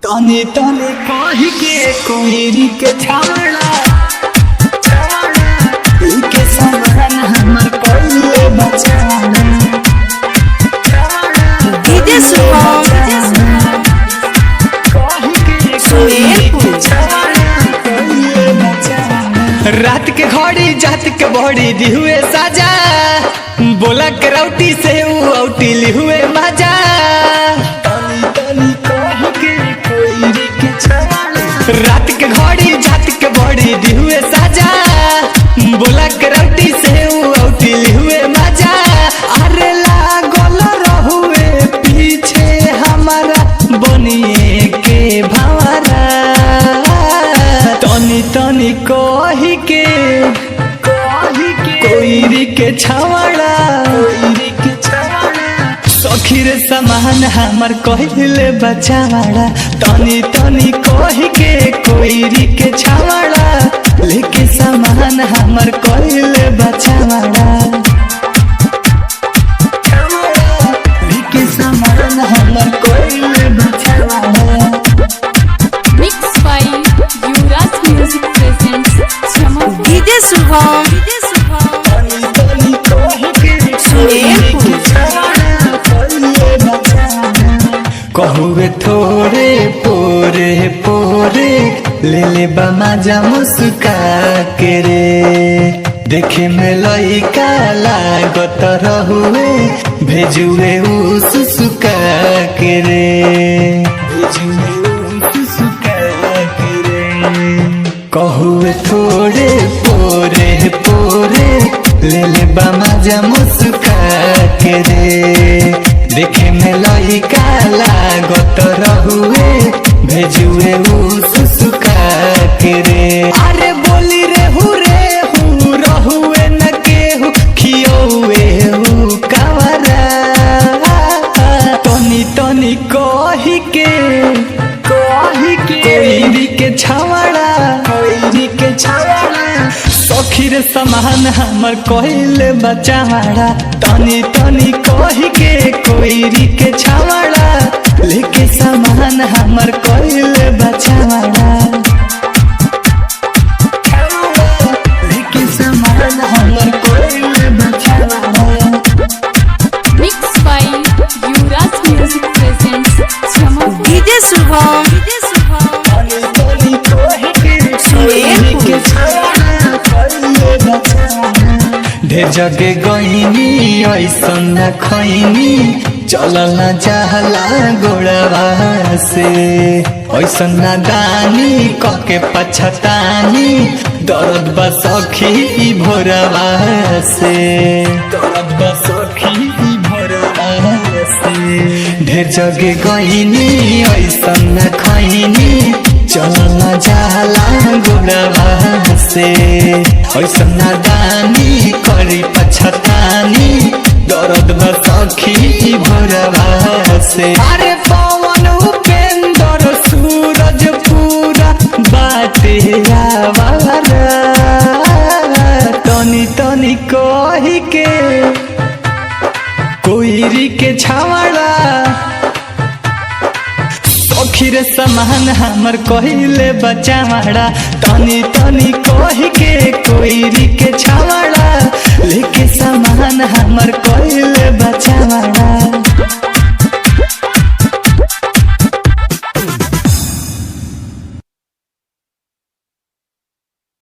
तने तने कही के कोयरी के छावड़ा के समान हमर कोइले बचाना डीजे सुभाष रात के घड़ी जात के बड़ी दी हुए साजा बोला करौटी से ऊ औटी ली हुए मजा रात के घड़ी जात के बड़ी दी हुए साजा बोला करौटी से ऊ औटी ली हुए मजा अरे लागल रहुए पीछे हमारा बनिए के भंवरा तनी तनी कही के कोयरी के छावड़ा सखी रे समान हमर कहिले बचावड़ा तनी तनी कही के कोयरी के छावड़ा लेके समान हमर कहिले बचावड़ा लेके समान हमर कहिले बचावड़ा mix by Yuvraj music presents DJ Subhash कहुए थोड़े पोरे पोरे ले ले बमाजा मुस्का के रे देखे में लइका लागत रहुए भेजुए ऊ सुसुका के रे भेजुए ऊ सुसुका के रे कहुए थोड़े पोरे पोरे ले ले बमाजा मुस्का के रे देखे में लइका लागत रहुए भेजुए ऊ सुसुका के रे अरे बोली रे हु रहुए न केहू खियौए ऊ कावरा तनी तनी कही के कोयरी के छावड़ा सखी रे समान हमर कहिले बचावड़ा तनी तनी कही के कोयरी के छावड़ा लेके समान हमर कहिले बचावड़ा लेके समान हमर कहिले बचावड़ा mix by Yuvraj music presents DJ Subhash ढेर जगे गईनी ऐसन न खैनी चलल न चाहला गोड़वा से ऐसन न दानी कके पछतानी दर्द बसखी भोरवा से दर्द बसखी भोरवा से ढेर जगे गईनी ऐसन न खैनी चलल न चाहला गोड़वा से ऐसन न दानी करी पछतानी दर्द बसखी भोरवा से अरे पवन उपेंद्र सूरज पूरा बाटे आवारा तनी तनी कही के कोयरी के छावड़ा सखी रे समान हमर कहिले बचावड़ा तनी तनी कही के कोयरी के छावड़ा लेके समान हमर कहिले बचावड़ा।